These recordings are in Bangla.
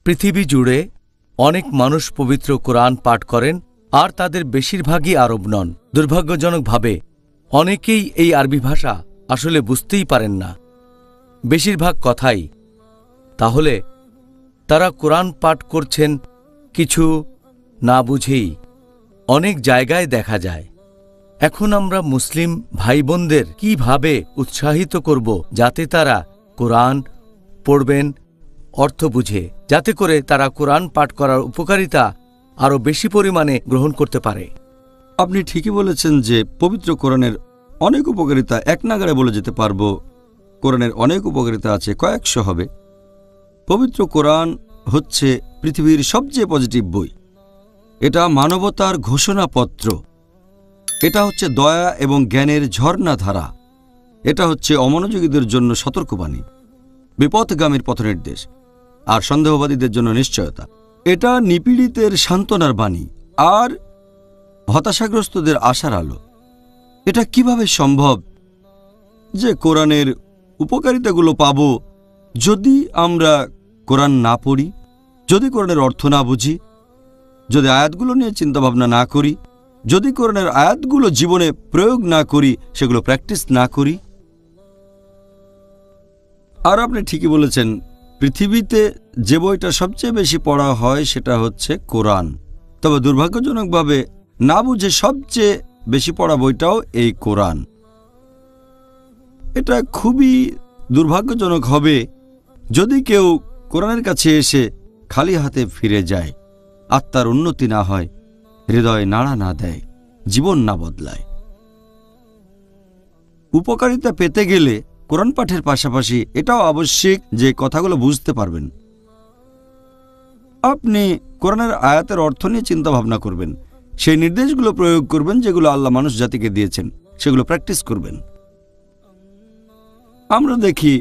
পৃথিবী জুড়ে অনেক মানুষ পবিত্র কোরআন পাঠ করেন আর তাদের বেশিরভাগই আরব নন। দুর্ভাগ্যজনকভাবে অনেকেই এই আরবি ভাষা আসলে বুঝতেই পারেন না বেশিরভাগ কথাই। তাহলে তারা কোরআন পাঠ করছেন কিছু না বুঝেই। অনেক জায়গায় দেখা যায়। এখন আমরা মুসলিম ভাই বোনদের কিভাবে উৎসাহিত করব যাতে তারা কোরআন পড়বেন অর্থ বুঝে, যাতে করে তারা কোরআন পাঠ করার উপকারিতা আরও বেশি পরিমাণে গ্রহণ করতে পারে? আপনি ঠিকই বলেছেন যে পবিত্র কোরআনের অনেক উপকারিতা এক নাগাড়ে বলে যেতে পারবো। কোরআনের অনেক উপকারিতা আছে, কয়েকশো হবে। পবিত্র কোরআন হচ্ছে পৃথিবীর সবচেয়ে পজিটিভ বই। এটা মানবতার ঘোষণাপত্র। এটা হচ্ছে দয়া এবং জ্ঞানের ঝর্ণাধারা। এটা হচ্ছে অমনোযোগীদের জন্য সতর্কবাণী, বিপথগামীর পথনির্দেশ আর সন্দেহবাদীদের জন্য নিশ্চয়তা। এটা নিপীড়িতের সান্ত্বনার বাণী আর হতাশাগ্রস্তদের আশার আলো। এটা কিভাবে সম্ভব যে কোরআনের উপকারিতাগুলো পাব যদি আমরা কোরআন না পড়ি, যদি কোরআনের অর্থ না বুঝি, যদি আয়াতগুলো নিয়ে চিন্তাভাবনা না করি, যদি কোরআনের আয়াতগুলো জীবনে প্রয়োগ না করি, সেগুলো প্র্যাকটিস না করি? আর আপনি ঠিকই বলেছেন, পৃথিবীতে যে বইটা সবচেয়ে বেশি পড়া হয় সেটা হচ্ছে কোরআন। তবে দুর্ভাগ্যজনকভাবে না বুঝে সবচেয়ে বেশি পড়া বইটাও এই কোরআন। এটা খুবই দুর্ভাগ্যজনক হবে যদি কেউ কোরআনের কাছে এসে খালি হাতে ফিরে যায়, আত্মার উন্নতি না হয়, হৃদয় নাড়া না দেয়, জীবন না বদলায়। উপকারিতা পেতে গেলে কোরআন পাঠের পাশাপাশি এটাও আবশ্যিক যে কথাগুলো বুঝতে পারবেন। আপনি কোরআনের আয়াতের অর্থ নিয়ে চিন্তা ভাবনা করবেন, সেই নির্দেশগুলো প্রয়োগ করবেন যেগুলো আল্লাহ মানুষ জাতিকে দিয়েছেন, সেগুলো প্র্যাকটিস করবেন। আমরা দেখি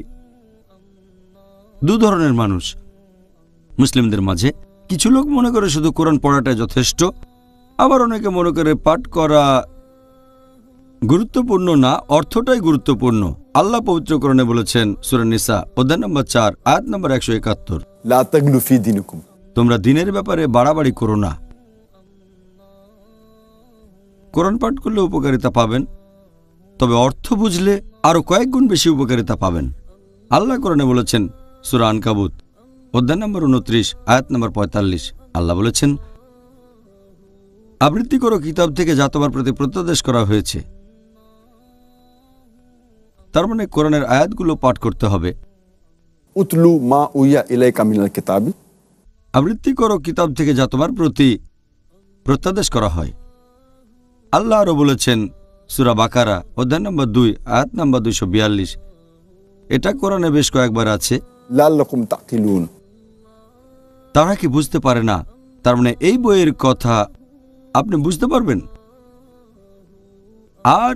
দু ধরনের মানুষ মুসলিমদের মাঝে। কিছু লোক মনে করে শুধু কোরআন পড়াটা যথেষ্ট, আবার অনেকে মনে করে পাঠ করা গুরুত্বপূর্ণ না, অর্থটাই গুরুত্বপূর্ণ। আল্লাহ পবিত্র কোরআনে বলেছেন সূরা নিসা অধ্যায় নম্বর 4 আয়াত নম্বর 171, লা তাগলু ফি দীনিকুম, তোমরা দিনের ব্যাপারে বাড়াবাড়ি করো না। কোরআন পাঠ করলে উপকারিতা পাবেন, তবে অর্থ বুঝলে আরো কয়েক গুণ বেশি উপকারিতা পাবেন। আল্লাহ কোরআনে বলেছেন সূরা আনকাবুত অধ্যায় নম্বর 29 আয়াত নম্বর 45, আল্লাহ বলেছেন, আবৃত্তি করো কিতাব থেকে যা তোমার প্রতি প্রত্যাদেশ করা হয়েছে। তার মানে কোরআনের আয়াতগুলো পাঠ করতে হবে। উতলু মা উইয়া ইলাইকা মিনাল কিতাবি, আবৃত্তি করো কিতাব থেকে যা তোমার প্রতি প্রত্যাদেশ করা হয়। আল্লাহ আরও বলেছেন সূরা বাকারা অধ্যায় নম্বর 2 আয়াত নম্বর 242, এটা কোরআনে বেশ কয়েকবার আছে, লাল্লাকুম তাকিলুন। তারা কি বুঝতে পারে না? তার মানে এই বইয়ের কথা আপনি বুঝতে পারবেন। আর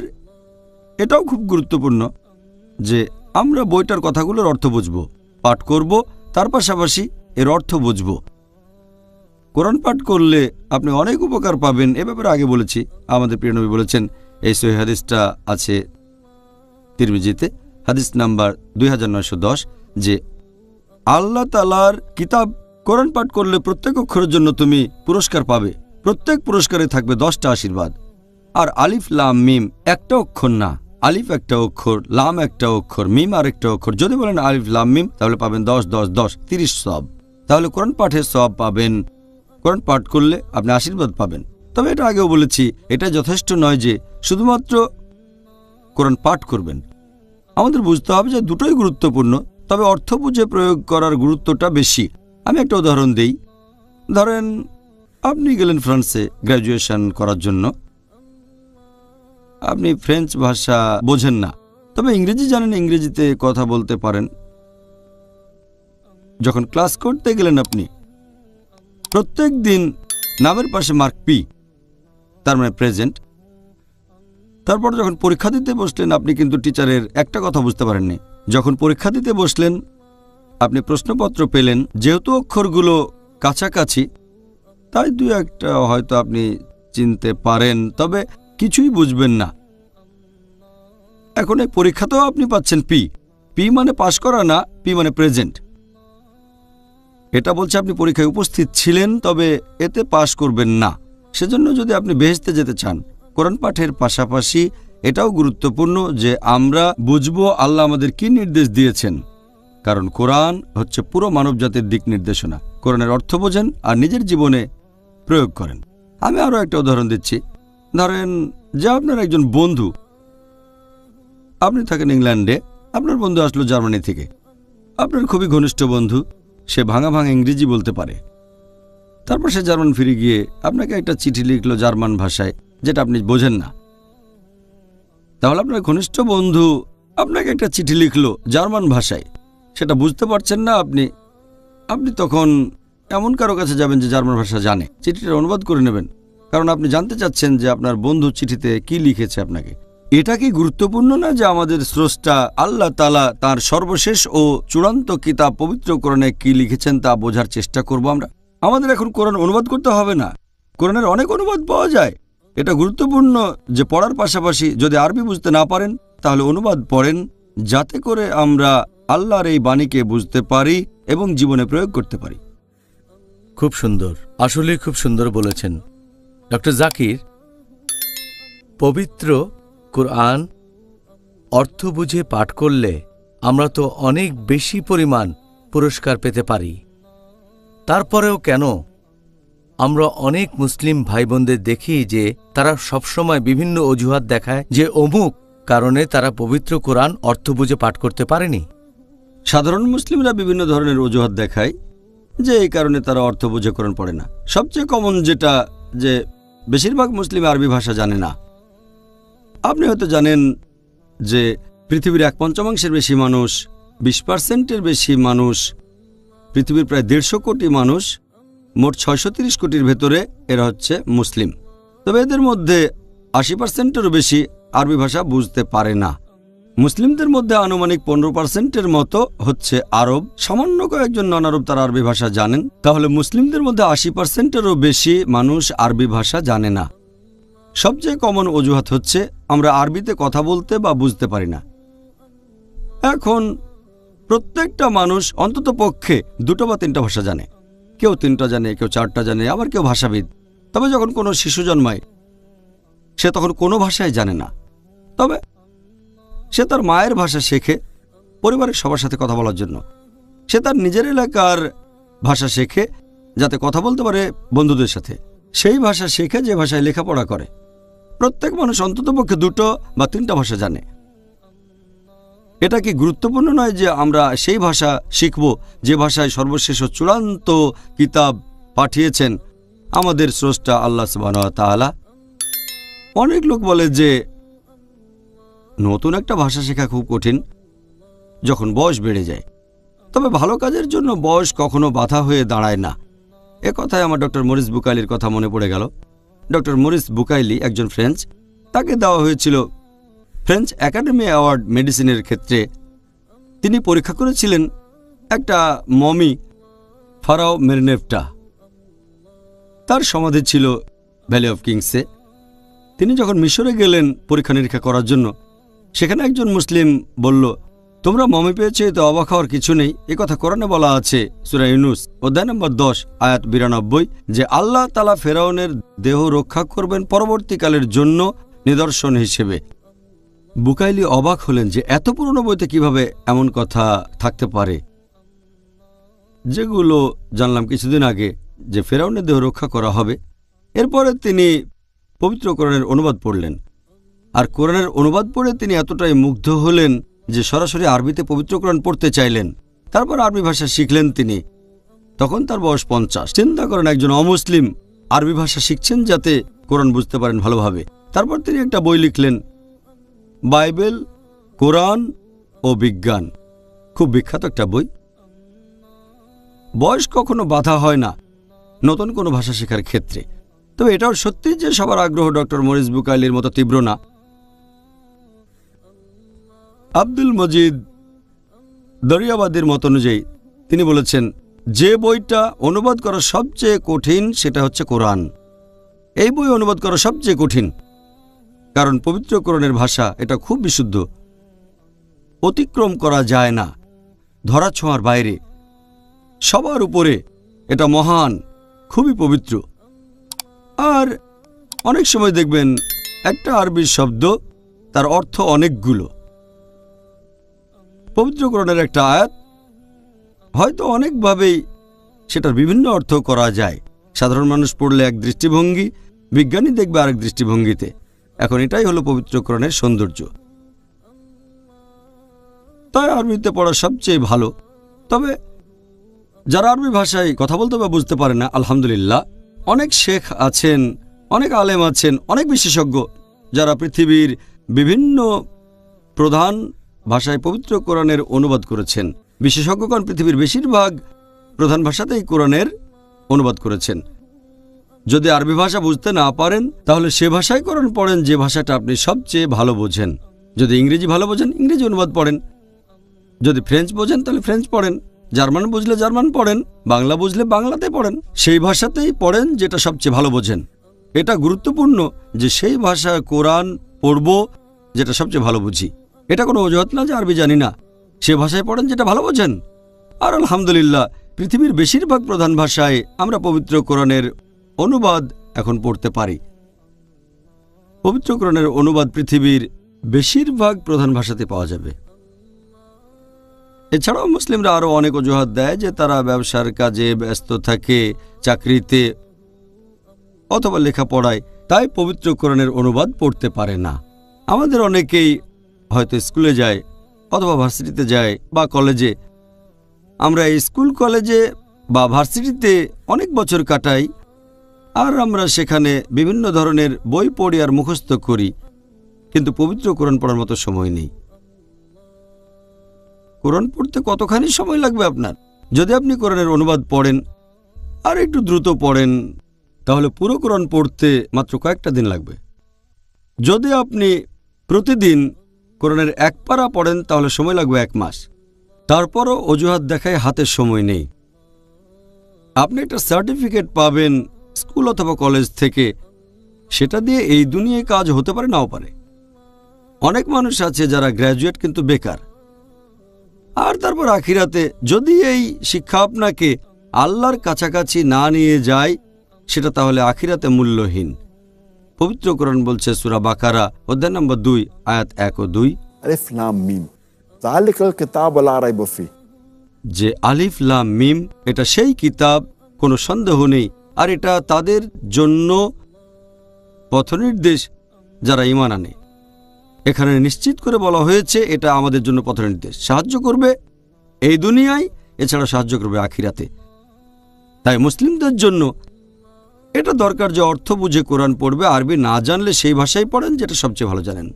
এটাও খুব গুরুত্বপূর্ণ যে আমরা বইটার কথাগুলোর অর্থ বুঝব, পাঠ করব, তার পাশাপাশি এর অর্থ বুঝব। কোরআন পাঠ করলে আপনি অনেক উপকার পাবেন। এ ব্যাপারে আগে বলেছি, আমাদের প্রিয় নবী বলেছেন, এই সহিহ হাদিসটা আছে তিরমিজিতে হাদিস নাম্বার 2910, যে আল্লাহ তাআলার কিতাব কোরআন পাঠ করলে প্রত্যেক অক্ষরের জন্য তুমি পুরস্কার পাবে। প্রত্যেক পুরস্কারে থাকবে 10টা আশীর্বাদ। আর আলিফ লাম মিম একটা অক্ষর না, আলিফ একটা অক্ষর, লাম একটা অক্ষর, মিম আর একটা অক্ষর। যদি বলেন আলিফ লাম মিম তাহলে পাবেন 10 10 10 30 সওয়াব। তাহলে কোরআন পাঠের সওয়াব পাবেন। কোরআন পাঠ করলে আপনি আশীর্বাদ পাবেন। তবে এটা আগেও বলেছি, এটা যথেষ্ট নয় যে শুধুমাত্র কোরআন পাঠ করবেন। আমাদের বুঝতে হবে যে দুটোই গুরুত্বপূর্ণ, তবে অর্থ বুঝে প্রয়োগ করার গুরুত্বটা বেশি। আমি একটা উদাহরণ দেই। ধরেন আপনি গেলেন ফ্রান্সে গ্র্যাজুয়েশন করার জন্য। আপনি ফ্রেঞ্চ ভাষা বোঝেন না, তবে ইংরেজি জানেন, ইংরেজিতে কথা বলতে পারেন। যখন ক্লাস করতে গেলেন আপনি প্রত্যেক দিন নামের পাশে মার্ক পি, তার মানে প্রেজেন্ট। তারপর যখন পরীক্ষা দিতে বসলেন আপনি কিন্তু টিচারের একটা কথা বুঝতে পারেননি। যখন পরীক্ষা দিতে বসলেন আপনি প্রশ্নপত্র পেলেন, যেহেতু অক্ষরগুলো কাছাকাছি তাই দুই একটা হয়তো আপনি চিনতে পারেন, তবে কিছুই বুঝবেন না। এখন এই পরীক্ষাতেও আপনি পাচ্ছেন পি। পি মানে পাশ করা না, পি মানে প্রেজেন্ট। এটা বলছে আপনি পরীক্ষায় উপস্থিত ছিলেন, তবে এতে পাশ করবেন না। সেজন্য যদি আপনি বেহেশতে যেতে চান, কোরআন পাঠের পাশাপাশি এটাও গুরুত্বপূর্ণ যে আমরা বুঝব আল্লাহ আমাদের কি নির্দেশ দিয়েছেন, কারণ কোরআন হচ্ছে পুরো মানবজাতির দিক নির্দেশনা। কোরআনের অর্থ বোঝেন আর নিজের জীবনে প্রয়োগ করেন। আমি আরও একটা উদাহরণ দিচ্ছি। ধরেন যে আপনার একজন বন্ধু, আপনি থাকেন ইংল্যান্ডে, আপনার বন্ধু আসলো জার্মানি থেকে। আপনার খুবই ঘনিষ্ঠ বন্ধু, সে ভাঙা ভাঙা ইংরেজি বলতে পারে। তারপর সে জার্মান ফিরে গিয়ে আপনাকে একটা চিঠি লিখলো জার্মান ভাষায়, যেটা আপনি বোঝেন না। তাহলে আপনার ঘনিষ্ঠ বন্ধু আপনাকে একটা চিঠি লিখলো জার্মান ভাষায়, সেটা বুঝতে পারছেন না আপনি তখন এমন কারো কাছে যাবেন যে জার্মান ভাষা জানে, চিঠিটা অনুবাদ করে নেবেন, কারণ আপনি জানতে চাচ্ছেন যে আপনার বন্ধু চিঠিতে কি লিখেছে আপনাকে। এটা কি গুরুত্বপূর্ণ না যে আমাদের স্রষ্টা আল্লাহ তাআলা তার সর্বশেষ ও চূড়ান্ত কিতাব পবিত্র কোরআনে কি লিখেছেন তা বোঝার চেষ্টা করব আমরা? আমাদের এখন কোরআন অনুবাদ করতে হবে না, কোরআনের অনেক অনুবাদ পাওয়া যায়। এটা গুরুত্বপূর্ণ যে পড়ার পাশাপাশি যদি আরবি বুঝতে না পারেন তাহলে অনুবাদ পড়েন, যাতে করে আমরা আল্লাহর এই বাণীকে বুঝতে পারি এবং জীবনে প্রয়োগ করতে পারি। খুব সুন্দর, আসলে খুব সুন্দর বলেছেন ডক্টর জাকির। পবিত্র কোরআন অর্থ বুঝে পাঠ করলে আমরা তো অনেক বেশি পরিমাণ পুরস্কার পেতে পারি। তারপরেও কেন আমরা অনেক মুসলিম ভাই বোনদের দেখি যে তারা সবসময় বিভিন্ন অজুহাত দেখায় যে অমুক কারণে তারা পবিত্র কোরআন অর্থ বুঝে পাঠ করতে পারেনি? সাধারণ মুসলিমরা বিভিন্ন ধরনের অজুহাত দেখায় যে এই কারণে তারা অর্থ বুঝে কোরআন পড়ে না। সবচেয়ে কমন যেটা, যে বেশিরভাগ মুসলিম আরবি ভাষা জানে না। আপনি হয়তো জানেন যে পৃথিবীর 1/5 বেশি মানুষ, 20%-এর বেশি মানুষ, পৃথিবীর প্রায় 150 কোটি মানুষ, মোট 630 কোটির ভেতরে এরা হচ্ছে মুসলিম। তবে এদের মধ্যে 80%-এরও বেশি আরবি ভাষা বুঝতে পারে না। মুসলিমদের মধ্যে আনুমানিক 15%-এর মতো হচ্ছে আরব, সামান্য কয়েকজন নন আরব তারা আরবি ভাষা জানেন। তাহলে মুসলিমদের মধ্যে 80%-এরও বেশি মানুষ আরবি ভাষা জানে না। সবচেয়ে কমন অজুহাত হচ্ছে আমরা আরবিতে কথা বলতে বা বুঝতে পারি না। এখন প্রত্যেকটা মানুষ অন্তত পক্ষে 2 বা 3টা ভাষা জানে, কেউ 3টা জানে, কেউ 4টা জানে, আবার কেউ ভাষাবিদ। তবে যখন কোনো শিশু জন্মায় সে তখন কোনো ভাষাই জানে না, তবে সে তার মায়ের ভাষা শেখে পরিবারের সবার সাথে কথা বলার জন্য। সে তার নিজের এলাকার ভাষা শেখে যাতে কথা বলতে পারে বন্ধুদের সাথে। সেই ভাষা শেখে যে ভাষায় লেখাপড়া করে। প্রত্যেক মানুষ অন্ততপক্ষে 2 বা 3টা ভাষা জানে। এটা কি গুরুত্বপূর্ণ নয় যে আমরা সেই ভাষা শিখব যে ভাষায় সর্বশেষ ও চূড়ান্ত কিতাব পাঠিয়েছেন আমাদের স্রষ্টা আল্লাহ সুবহানাহু ওয়া তাআলা? অনেক লোক বলে যে নতুন একটা ভাষা শেখা খুব কঠিন যখন বয়স বেড়ে যায়। তবে ভালো কাজের জন্য বয়স কখনো বাধা হয়ে দাঁড়ায় না। এ কথায় আমার ডক্টর মরিস বুকাইলির কথা মনে পড়ে গেল। ডক্টর মরিস বুকাইলি একজন ফ্রেঞ্চ। তাকে দেওয়া হয়েছিল ফ্রেঞ্চ একাডেমি অ্যাওয়ার্ড মেডিসিনের ক্ষেত্রে। তিনি পরীক্ষা করেছিলেন একটা মমি, ফারাও মেরনেফটা। তার সমাধি ছিল ভ্যালি অফ কিংসে। তিনি যখন মিশরে গেলেন পরীক্ষা নিরীক্ষা করার জন্য, সেখানে একজন মুসলিম বলল, তোমরা মমি পেয়েছো, এতে অবাক হওয়ার কিছু নেই। একথা কোরআনে বলা আছে সূরা ইউনূস অধ্যায় নম্বর 10 আয়াত 92 যে আল্লাহ তাআলা ফেরাউনের দেহ রক্ষা করবেন পরবর্তীকালের জন্য নিদর্শন হিসেবে। বুকাইলি অবাক হলেন যে এত পুরনো বইতে কিভাবে এমন কথা থাকতে পারে, যেগুলো জানলাম কিছুদিন আগে যে ফেরাউনের দেহ রক্ষা করা হবে। এরপরে তিনি পবিত্র কোরআনের অনুবাদ পড়লেন, আর কোরআনের অনুবাদ পড়ে তিনি এতটাই মুগ্ধ হলেন যে সরাসরি আরবিতে পবিত্র কোরআন পড়তে চাইলেন। তারপর আরবি ভাষা শিখলেন তিনি। তখন তার বয়স 50। চিন্তা করেন, একজন অমুসলিম আরবি ভাষা শিখছেন যাতে কোরআন বুঝতে পারেন ভালোভাবে। তারপর তিনি একটা বই লিখলেন, বাইবেল, কোরআন ও বিজ্ঞান। খুব বিখ্যাত একটা বই। বয়স কখনো বাধা হয় না নতুন কোনো ভাষা শেখার ক্ষেত্রে। তবে এটাও সত্যি যে সবার আগ্রহ ডক্টর মরিস বুকাইলির মতো তীব্র না। আব্দুল মজিদ দরিয়াবাদীর মত অনুযায়ী তিনি বলেছেন, যে বইটা অনুবাদ করা সবচেয়ে কঠিন সেটা হচ্ছে কোরআন। এই বই অনুবাদ করা সবচেয়ে কঠিন, কারণ পবিত্র কোরআনের ভাষা এটা খুব বিশুদ্ধ, অতিক্রম করা যায় না, ধরাছোঁয়ার বাইরে, সবার উপরে। এটা মহান, খুবই পবিত্র। আর অনেক সময় দেখবেন একটা আরবি শব্দ তার অর্থ অনেকগুলো। পবিত্র কোরআনের একটা আয়াত হয়তো অনেকভাবেই সেটার বিভিন্ন অর্থ করা যায়। সাধারণ মানুষ পড়লে এক দৃষ্টিভঙ্গি, বিজ্ঞানী দেখবে আরেক দৃষ্টিভঙ্গিতে। এখন এটাই হলো পবিত্র কোরআনের সৌন্দর্য। তাই আরবিতে পড়া সবচেয়ে ভালো। তবে যারা আরবি ভাষায় কথা বলতে বা বুঝতে পারে না, আলহামদুলিল্লাহ অনেক শেখ আছেন, অনেক আলেম আছেন, অনেক বিশেষজ্ঞ যারা পৃথিবীর বিভিন্ন প্রধান ভাষায় পবিত্র কোরআনের অনুবাদ করেছেন। বিশেষজ্ঞগণ পৃথিবীর বেশিরভাগ প্রধান ভাষাতেই কোরআনের অনুবাদ করেছেন। যদি আরবি ভাষা বুঝতে না পারেন তাহলে সে ভাষায় কোরআন পড়েন যে ভাষাটা আপনি সবচেয়ে ভালো বোঝেন। যদি ইংরেজি ভালো বোঝেন ইংরেজি অনুবাদ পড়েন, যদি ফ্রেঞ্চ বোঝেন তাহলে ফ্রেঞ্চ পড়েন, জার্মান বুঝলে জার্মান পড়েন, বাংলা বুঝলে বাংলাতে পড়েন। সেই ভাষাতেই পড়েন যেটা সবচেয়ে ভালো বোঝেন। এটা গুরুত্বপূর্ণ যে সেই ভাষায় কোরআন পড়ব যেটা সবচেয়ে ভালো বুঝি। এটা কোনো অজুহাত না যে আরবি জানি না, সে ভাষায় পড়েন যেটা ভালো বোঝেন। আর আলহামদুলিল্লাহ পৃথিবীর বেশিরভাগ প্রধান ভাষায় আমরা পবিত্র কোরআনের অনুবাদ এখন পড়তে পারি। পবিত্র কোরআনের অনুবাদ পৃথিবীর বেশিরভাগ প্রধান ভাষাতে পাওয়া যাবে। এছাড়াও মুসলিমরা আরও অনেক অজুহাত দেয় যে তারা ব্যবসার কাজে ব্যস্ত থাকে, চাকরিতে অথবা লেখাপড়ায়, তাই পবিত্র কোরআনের অনুবাদ পড়তে পারে না। আমাদের অনেকেই হয়তো স্কুলে যায় অথবা ভার্সিটিতে যায় বা কলেজে। আমরা এই স্কুল কলেজে বা ভার্সিটিতে অনেক বছর কাটাই, আর আমরা সেখানে বিভিন্ন ধরনের বই পড়ি আর মুখস্থ করি, কিন্তু পবিত্র কোরআন পড়ার মতো সময় নেই। কোরআন পড়তে কতখানি সময় লাগবে আপনার? যদি আপনি কোরআনের অনুবাদ পড়েন আর একটু দ্রুত পড়েন তাহলে পুরো কোরআন পড়তে মাত্র কয়েকটা দিন লাগবে। যদি আপনি প্রতিদিন কোরআনের এক পারা পড়েন তাহলে সময় লাগবে 1 মাস। তারপরও অজুহাত দেখায় হাতে সময় নেই। আপনি একটা সার্টিফিকেট পাবেন স্কুল অথবা কলেজ থেকে, সেটা দিয়ে এই দুনিয়ায় কাজ হতে পারে নাও পারে। অনেক মানুষ আছে যারা গ্র্যাজুয়েট কিন্তু বেকার। আর তারপর আখিরাতে যদি এই শিক্ষা আপনাকে আল্লাহর কাছাকাছি না নিয়ে যায় সেটা তাহলে আখিরাতে মূল্যহীন। পবিত্র কোরআন বলছে সূরা বাকারা অধ্যায় নম্বর 2 আয়াত 1 ও 2, अलिफ लाम मीम ज़ालिकल किताब ला रैब फीह, যে আলিফ লাম মিম এটা সেই কিতাব, কোনো সন্দেহ নেই। আর এটা তাদের জন্য পথনির্দেশ যারা ঈমান আনে। এখানে নিশ্চিত করে বলা হয়েছে এটা আমাদের জন্য পথনির্দেশ, সাহায্য করবে এই দুনিয়ায়, এছাড়া সাহায্য করবে আখিরাতে। তাই মুসলিমদের জন্য এটা দরকার যে অর্থ বুঝে কোরআন পড়বে। আরবি না জানলে সেই ভাষায় পড়েন যেটা সবচেয়ে ভালো জানেন।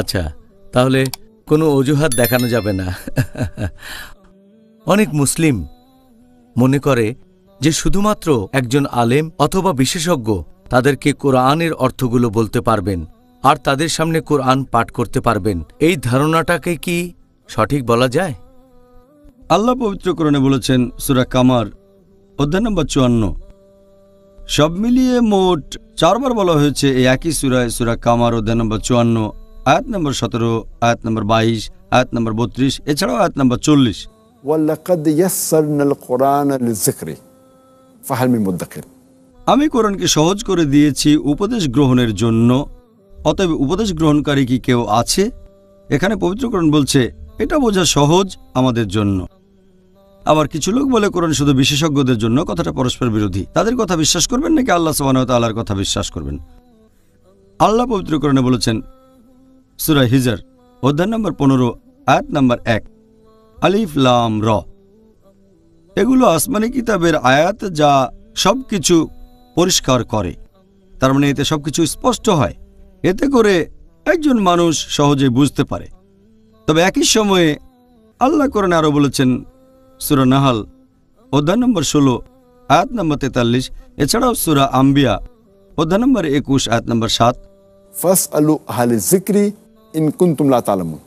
আচ্ছা, তাহলে কোনো অজুহাত দেখানো যাবে না। অনেক মুসলিম মনে করে যে শুধুমাত্র একজন আলেম অথবা বিশেষজ্ঞ তাদেরকে কোরআনের অর্থগুলো বলতে পারবেন আর তাদের সামনে কোরআন পাঠ করতে পারবেন। এই ধারণাটাকে কি সঠিক বলা যায়? আল্লাহ পবিত্র কোরআনে বলেছেন সূরা কামার অধ্যায় নম্বর 54, সব মিলিয়ে মোট 4 বার বলা হয়েছে এই একই সূরায়। সূরা কামার অধ্যায় নম্বর 54 আয়াত নম্বর 17, আয়াত নম্বর 22, আয়াত নম্বর 32, এছাড়াও আয়াত নম্বর 40। वलक़द यस्सरनल कुरान लिज़िक्रि फ़हल मिन मुद्दकिर, আমি কোরআনকে সহজ করে দিয়েছি উপদেশ গ্রহণের জন্য, অতএব উপদেশ গ্রহণকারী কি কেউ আছে? এখানে পবিত্র কোরআন বলছে এটা বোঝা সহজ আমাদের জন্য। আবার কিছু লোক বলে কোরআন শুধু বিশেষজ্ঞদের জন্য। কথাটা পরস্পর বিরোধী। তাদের কথা বিশ্বাস করবেন নাকি আল্লাহ সুবহানাহু ওয়া তাআলার কথা বিশ্বাস করবেন? আল্লাহ পবিত্র কোরআনে বলেছেন সূরা হিজর অধ্যায় নম্বর 15 আয়াত নম্বর 1, আলিফ লাম র। এগুলো আসমানি কিতাবের আয়াত যা সবকিছু পরিষ্কার করে। তার মানে এতে সবকিছু স্পষ্ট হয়, এতে করে একজন মানুষ সহজে বুঝতে পারে। তবে একই সময়ে আল্লাহ কোরআনে আরও বলেছেন সূরা নাহাল অধ্যায় নম্বর 16 আয়াত নম্বর 43, এছাড়াও সূরা আম্বিয়া অধ্যায় নম্বর 21 আয়াত নম্বর 7, फ़स्अलू अहल ज़िक्रि इन कुन्तुम ला तालमून,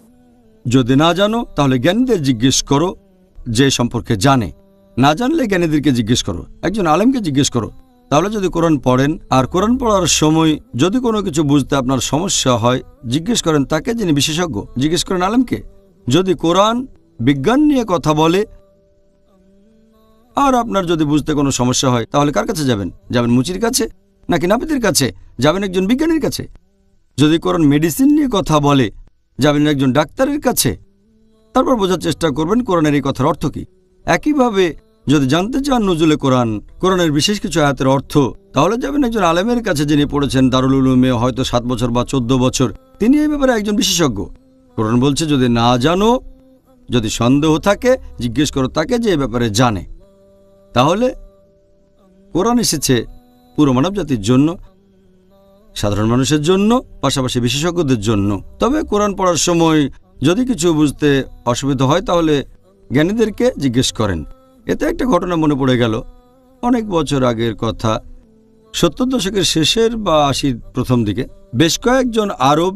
যদি না জানো তাহলে জ্ঞানীদের জিজ্ঞেস করো যে সম্পর্কে জানে, না জানলে জ্ঞানীদেরকে জিজ্ঞেস করো, একজন আলেমকে জিজ্ঞেস করো। তাহলে যদি কোরআন পড়েন আর কোরআন পড়ার সময় যদি কোনো কিছু বুঝতে আপনার সমস্যা হয় জিজ্ঞেস করেন তাকে যিনি বিশেষজ্ঞ, জিজ্ঞেস করেন আলেমকে। যদি কোরআন বিজ্ঞান নিয়ে কথা বলে আর আপনার যদি বুঝতে কোনো সমস্যা হয় তাহলে কার কাছে যাবেন? যাবেন মুচির কাছে নাকি নাপিতের কাছে? যাবেন একজন বিজ্ঞানীর কাছে? যদি কোরআন মেডিসিন নিয়ে কথা বলে যাবেন একজন ডাক্তারের কাছে। তারপর বোঝার চেষ্টা করবেন কোরআনের এই কথার অর্থ কী। একইভাবে যদি জানতে চান নজুলে কোরআনের বিশেষ কিছু আয়াতের অর্থ, তাহলে যাবেন একজন আলেমের কাছে যিনি পড়েছেন দারুল উলুমে হয়তো 7 বছর বা 14 বছর। তিনি এই ব্যাপারে একজন বিশেষজ্ঞ। কোরআন বলছে যদি না জানো, যদি সন্দেহ থাকে, জিজ্ঞেস করো তাকে যে এ ব্যাপারে জানে। তাহলে কোরআন এসেছে পুরো মানব জাতির জন্য, সাধারণ মানুষের জন্য, পাশাপাশি বিশেষজ্ঞদের জন্য। তবে কোরআন পড়ার সময় যদি কিছু বুঝতে অসুবিধা হয় তাহলে জ্ঞানীদেরকে জিজ্ঞেস করেন। এতে একটা ঘটনা মনে পড়ে গেল, অনেক বছর আগের কথা, 70 দশকের শেষের বা 80 প্রথম দিকে বেশ কয়েকজন আরব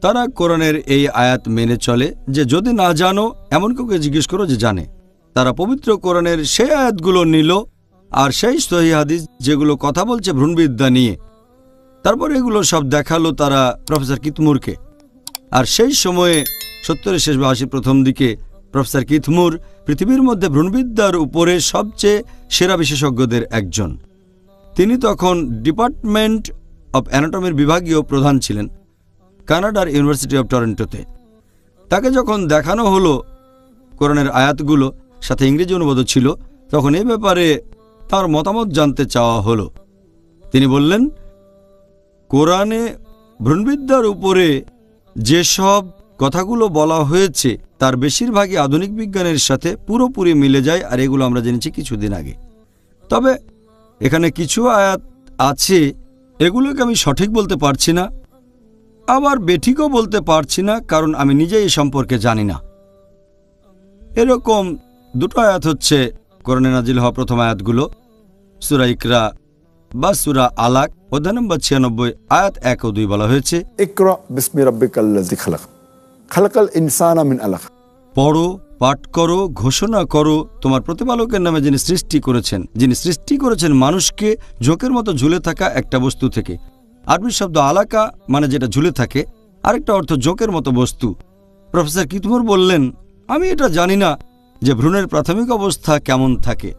তারা কোরআনের এই আয়াত মেনে চলে যে যদি না জানো এমন কাউকে জিজ্ঞেস করো যে জানে। তারা পবিত্র কোরআনের সেই আয়াতগুলো নিল আর সেই সহিহ হাদিস যেগুলো কথা বলছে ভ্রূণবিদ্যা নিয়ে, তারপর এগুলো সব দেখালো তারা প্রফেসর কিতমুরকে। আর সেই সময়ে 70-এর শেষ বা 80 প্রথম দিকে প্রফেসর কিতমুর পৃথিবীর মধ্যে ভ্রূণবিদ্যার উপরে সবচেয়ে সেরা বিশেষজ্ঞদের একজন। তিনি তখন ডিপার্টমেন্ট অব অ্যানাটমির বিভাগীয় প্রধান ছিলেন কানাডার ইউনিভার্সিটি অব টরন্টোতে। তাকে যখন দেখানো হলো কোরআনের আয়াতগুলো, সাথে ইংরেজি অনুবাদ ছিল, তখন এই ব্যাপারে তার মতামত জানতে চাওয়া হলো। তিনি বললেন, কোরআনে ভ্রূণবিদ্যার উপরে যেসব কথাগুলো বলা হয়েছে তার বেশিরভাগই আধুনিক বিজ্ঞানের সাথে পুরোপুরি মিলে যায়, আর এগুলো আমরা জেনেছি কিছুদিন আগে। তবে এখানে কিছু আয়াত আছে, এগুলোকে আমি সঠিক বলতে পারছি না, আবার বেঠিকও বলতে পারছি না, কারণ আমি নিজেই এ সম্পর্কে জানি না। এরকম দুটো আয়াত হচ্ছে কোরআনে নাজিল হওয়া প্রথম আয়াতগুলো, সূরা ইকরা বা সূরা আলাক অধ্যায় নম্বর 96 আয়াত 1 ও 2 বলা হয়েছে, इक़रा बिस्मि रब्बिकल्लज़ी खलक़ खलक़ल इंसाना मिन अलक़। পড়ো, পাঠ করো, ঘোষণা করো তোমার প্রতিপালকের নামে যিনি সৃষ্টি করেছেন, যিনি সৃষ্টি করেছেন মানুষকে জোকের মতো ঝুলে থাকা একটা বস্তু থেকে। আরবি শব্দ আলাকা মানে যেটা ঝুলে থাকে, আরেকটা অর্থ জোকের মতো বস্তু। প্রফেসর কিতমুর বললেন, আমি এটা জানি না যে ভ্রূণের প্রাথমিক অবস্থা কেমন থাকে।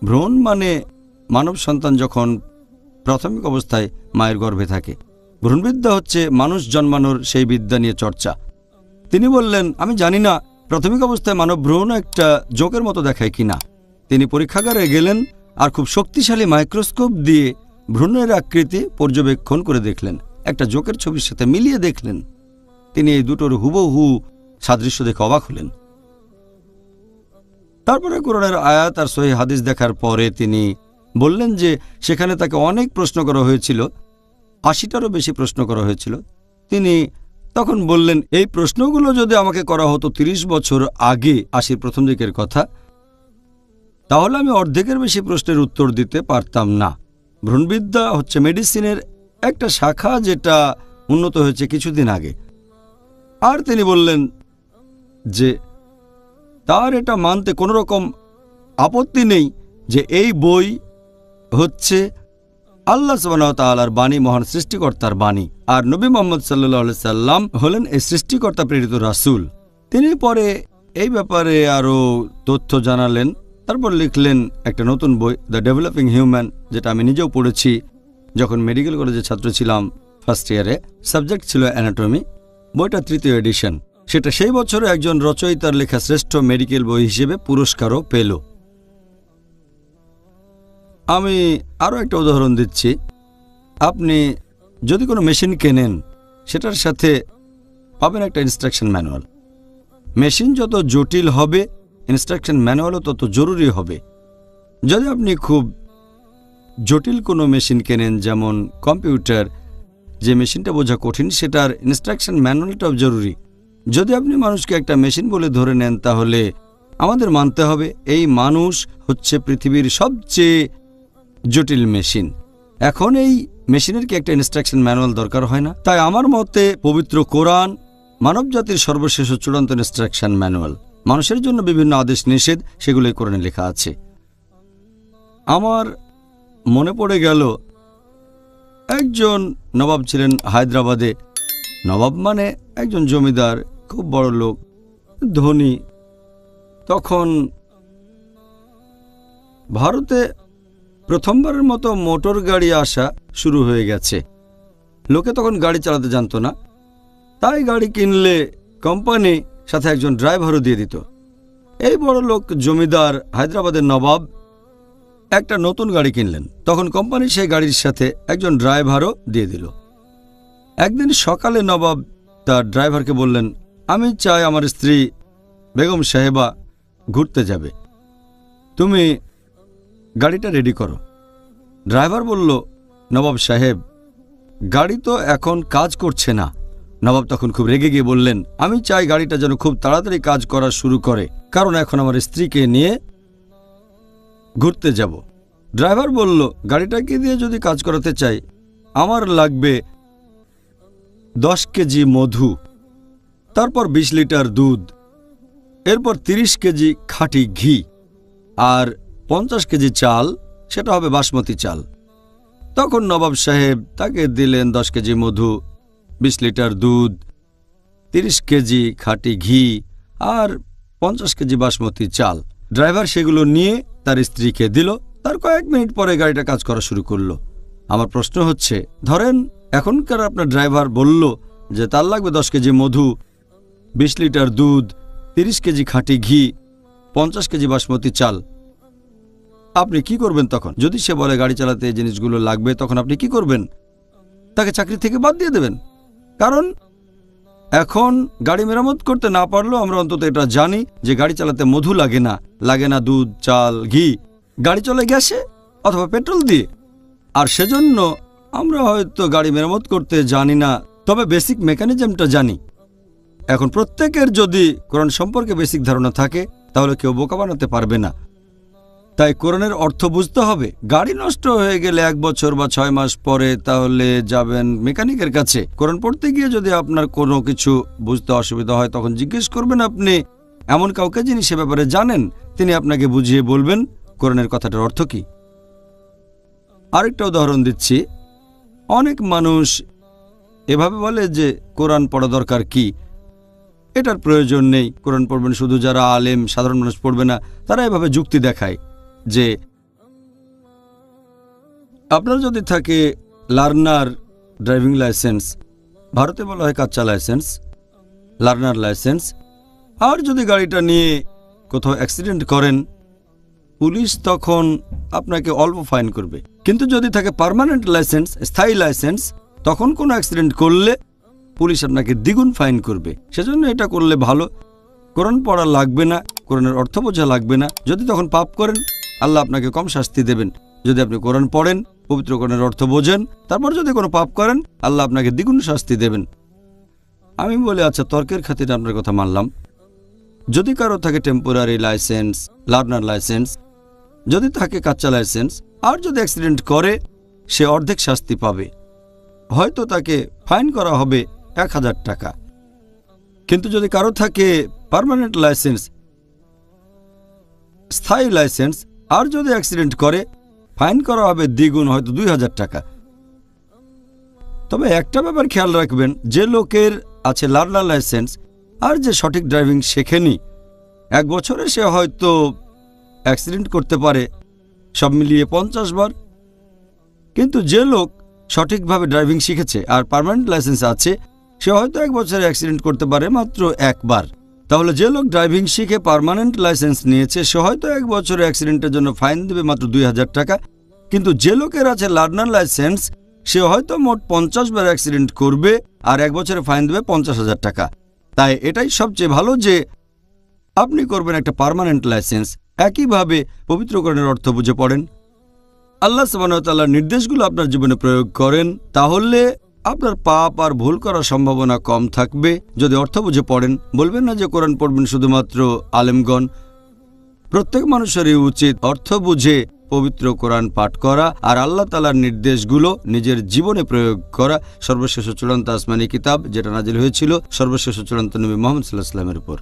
ভ্রূণ মানে মানব সন্তান যখন প্রাথমিক অবস্থায় মায়ের গর্ভে থাকে। ভ্রূণবিদ্যা হচ্ছে মানুষ জন্মানোর সেই বিদ্যা নিয়ে চর্চা। তিনি বললেন, আমি জানি না প্রাথমিক অবস্থায় মানব ভ্রূণ একটা জোকের মতো দেখায় কিনা। তিনি পরীক্ষাগারে গেলেন আর খুব শক্তিশালী মাইক্রোস্কোপ দিয়ে ভ্রূণের আকৃতি পর্যবেক্ষণ করে দেখলেন, একটা জোকের ছবির সাথে মিলিয়ে দেখলেন। তিনি এই দুটোর হুবহু সাদৃশ্য দেখে অবাক হলেন। তারপরে কোরআনের আয়াত আর সহিহ হাদিস দেখার পরে তিনি বললেন যে সেখানে তাকে অনেক প্রশ্ন করা হয়েছিল, 80টারও বেশি প্রশ্ন করা হয়েছিল। তিনি তখন বললেন, এই প্রশ্নগুলো যদি আমাকে করা হতো 30 বছর আগে, 80 প্রথম দিকের কথা, তাহলে আমি অর্ধেকের বেশি প্রশ্নের উত্তর দিতে পারতাম না। ভ্রূণবিদ্যা হচ্ছে মেডিসিনের একটা শাখা যেটা উন্নত হয়েছে কিছুদিন আগে। আর তিনি বললেন যে তার এটা মানতে কোনো রকম আপত্তি নেই যে এই বই হচ্ছে আল্লাহ সুবহানাহু ওয়া তাআলার বাণী, মহান সৃষ্টিকর্তার বাণী, আর নবী মুহাম্মদ সাল্লাল্লাহু আলাইহি সাল্লাম হলেন এই সৃষ্টিকর্তা প্রেরিত রাসূল। তিনি পরে এই ব্যাপারে আরও তথ্য জানালেন। তারপর লিখলেন একটা নতুন বই, দ্য ডেভেলপিং হিউম্যান, যেটা আমি নিজেও পড়েছি যখন মেডিকেল কলেজের ছাত্র ছিলাম ফার্স্ট ইয়ারে। সাবজেক্ট ছিল অ্যানাটমি। বইটা 3য় এডিশন। সেটা সেই বছরে একজন রচয়িতার লেখা শ্রেষ্ঠ মেডিকেল বই হিসেবে পুরস্কারও পেল। আমি আরও একটা উদাহরণ দিচ্ছি। আপনি যদি কোনো মেশিন কেনেন, সেটার সাথে পাবেন একটা ইনস্ট্রাকশন ম্যানুয়াল। মেশিন যত জটিল হবে, ইনস্ট্রাকশন ম্যানুয়ালও তত জরুরি হবে। যদি আপনি খুব জটিল কোনো মেশিন কেনেন, যেমন কম্পিউটার, যে মেশিনটা বোঝা কঠিন, সেটার ইনস্ট্রাকশন ম্যানুয়ালটাও জরুরি। যদি আপনি মানুষকে একটা মেশিন বলে ধরে নেন, তাহলে আমাদের মানতে হবে এই মানুষ হচ্ছে পৃথিবীর সবচেয়ে জটিল মেশিন। এখন এই মেশিনের কি একটা ইনস্ট্রাকশন ম্যানুয়াল দরকার হয় না? তাই আমার মতে পবিত্র কোরআন মানবজাতির সর্বশেষ ও চূড়ান্ত ইনস্ট্রাকশন ম্যানুয়াল। মানুষের জন্য বিভিন্ন আদেশ নিষেধ, সেগুলোই কোরআনে লেখা আছে। আমার মনে পড়ে গেল, একজন নবাব ছিলেন হায়দ্রাবাদে। নবাব মানে একজন জমিদার, খুব বড় লোক, ধনী। তখন ভারতে প্রথমবারের মতো মোটর গাড়ি আসা শুরু হয়ে গেছে। লোকে তখন গাড়ি চালাতে জানতো না, তাই গাড়ি কিনলে কোম্পানি সাথে একজন ড্রাইভারও দিয়ে দিত। এই বড় লোক জমিদার হায়দ্রাবাদের নবাব একটা নতুন গাড়ি কিনলেন, তখন কোম্পানি সেই গাড়ির সাথে একজন ড্রাইভারও দিয়ে দিল। একদিন সকালে নবাব তার ড্রাইভারকে বললেন, আমি চাই আমার স্ত্রী বেগম সাহেবা ঘুরতে যাবে, তুমি গাড়িটা রেডি করো। ড্রাইভার বলল, নবাব সাহেব গাড়ি তো এখন কাজ করছে না। নবাব তখন খুব রেগে গিয়ে বললেন, আমি চাই গাড়িটা যেন খুব তাড়াতাড়ি কাজ করা শুরু করে, কারণ এখন আমার স্ত্রীকে নিয়ে ঘুরতে যাব। ড্রাইভার বলল, গাড়িটাকে দিয়ে যদি কাজ করাতে চাই আমার লাগবে 10 কেজি মধু, তারপর 20 লিটার দুধ, এরপর 30 কেজি খাঁটি ঘি আর 50 কেজি চাল, সেটা হবে বাসমতি চাল। তখন নবাব সাহেব তাকে দিলেন 10 কেজি মধু, 20 লিটার দুধ, 30 কেজি খাঁটি ঘি আর 50 কেজি বাসমতি চাল। ড্রাইভার সেগুলো নিয়ে তার স্ত্রীকে দিল। তার কয়েক মিনিট পরে গাড়িটা কাজ করা শুরু করলো। আমার প্রশ্ন হচ্ছে, ধরেন এখনকার আপনার ড্রাইভার বলল যে তার লাগবে 10 কেজি মধু, 20 লিটার দুধ, 30 কেজি খাঁটি ঘি, 50 কেজি বাসমতি চাল। আপনি কি করবেন তখন? যদি সে বলে গাড়ি চালাতে এই জিনিসগুলো লাগবে, তখন আপনি কি করবেন? তাকে চাকরি থেকে বাদ দিয়ে দেবেন। কারণ এখন গাড়ি মেরামত করতে না পারলেও আমরা অন্তত এটা জানি যে গাড়ি চালাতে মধু লাগে না দুধ, চাল, ঘি। গাড়ি চলে গ্যাসে অথবা পেট্রোল দিয়ে। আর সেজন্য আমরা হয়তো গাড়ি মেরামত করতে জানি না, তবে বেসিক মেকানিজমটা জানি। এখন প্রত্যেকের যদি কোরআন সম্পর্কে বেসিক ধারণা থাকে তাহলে কেউ বোকা বানাতে পারবে না। তাই কোরআনের অর্থ বুঝতে হবে। গাড়ি নষ্ট হয়ে গেলে 1 বছর বা 6 মাস পরে তাহলে যাবেন মেকানিকের কাছে। কোরআন পড়তে গিয়ে যদি আপনার কোনো কিছু বুঝতে অসুবিধা হয় তখন জিজ্ঞেস করবেন আপনি এমন কাউকে যিনি সে ব্যাপারে জানেন, তিনি আপনাকে বুঝিয়ে বলবেন কোরআনের কথাটার অর্থ কি। আরেকটা উদাহরণ দিচ্ছি। অনেক মানুষ এভাবে বলে যে কোরআন পড়া দরকার কি, এটার প্রয়োজন নেই, কোরআন পড়বেন শুধু যারা আলেম, সাধারণ মানুষ পড়বে না। তারা এভাবে যুক্তি দেখায় যে আপনার যদি থাকে লার্নার ড্রাইভিং লাইসেন্স, ভারতে বলা হয় কাচ্চা লাইসেন্স, লার্নার লাইসেন্স, আর যদি গাড়িটা নিয়ে কোথাও অ্যাক্সিডেন্ট করেন পুলিশ তখন আপনাকে অল্প ফাইন করবে। কিন্তু যদি থাকে পার্মানেন্ট লাইসেন্স, স্থায়ী লাইসেন্স, তখন কোনো অ্যাক্সিডেন্ট করলে পুলিশ আপনাকে দ্বিগুণ ফাইন করবে। সেজন্য এটা করলে ভালো। কোরআন পড়া লাগবে না, কোরআনের অর্থ বোঝা লাগবে না। যদি তখন পাপ করেন আল্লাহ আপনাকে কম শাস্তি দেবেন। যদি আপনি কোরআন পড়েন, পবিত্র কোরআনের অর্থ বোঝেন, তারপর যদি কোনো পাপ করেন আল্লাহ আপনাকে দ্বিগুণ শাস্তি দেবেন। আমি বলি, আচ্ছা তর্কের খাতিরে আপনার কথা মানলাম। যদি কারো থাকে টেম্পোরারি লাইসেন্স, লার্নার লাইসেন্স, যদি থাকে কাচ্চা লাইসেন্স, আর যদি অ্যাক্সিডেন্ট করে সে অর্ধেক শাস্তি পাবে, হয়তো তাকে ফাইন করা হবে 1000 টাকা। কিন্তু যদি কারো থাকে পার্মানেন্ট লাইসেন্স, স্থায়ী লাইসেন্স, আর যদি অ্যাক্সিডেন্ট করে ফাইন করা হবে দ্বিগুণ, হয়তো 2000 টাকা। তবে একটা ব্যাপার খেয়াল রাখবেন, যে লোকের আছে লার্নার লাইসেন্স আর যে সঠিক ড্রাইভিং শেখেনি, 1 বছরে সে হয়তো অ্যাক্সিডেন্ট করতে পারে সব মিলিয়ে 50 বার। কিন্তু যে লোক সঠিকভাবে ড্রাইভিং শিখেছে আর পার্মানেন্ট লাইসেন্স আছে, সে হয়তো 1 বছরে অ্যাক্সিডেন্ট করতে পারে মাত্র 1 বার। তাহলে যে লোক ড্রাইভিং শিখে পার্মানেন্ট লাইসেন্স নিয়েছে সে হয়তো 1 বছরে অ্যাক্সিডেন্টের জন্য ফাইন দেবে মাত্র 2000 টাকা। কিন্তু যে লোকের আছে লার্নার লাইসেন্স সে হয়তো মোট 50 বার অ্যাক্সিডেন্ট করবে আর 1 বছরে ফাইন দেবে 50,000 টাকা। তাই এটাই সবচেয়ে ভালো যে আপনি করবেন একটা পার্মানেন্ট লাইসেন্স। একইভাবে পবিত্র কোরআনের অর্থ বুঝে পড়েন, আল্লাহ সুবহানাহু ওয়া তাআলার নির্দেশগুলো আপনার জীবনে প্রয়োগ করেন, তাহলে আপনার পাপ আর ভুল করার সম্ভাবনা কম থাকবে। যদি অর্থ বুঝে পড়েন, বলবেন না যে কোরআন পড়বেন শুধুমাত্র আলেমগণ। প্রত্যেক মানুষেরই উচিত অর্থ বুঝে পবিত্র কোরআন পাঠ করা আর আল্লাহ তাআলার নির্দেশগুলো নিজের জীবনে প্রয়োগ করা। সর্বশেষ চূড়ান্ত আসমানি কিতাব যেটা নাজিল হয়েছিল সর্বশেষ চূড়ান্ত নবী মুহাম্মদ সাল্লাল্লাহু আলাইহি ওয়াসাল্লামের উপর।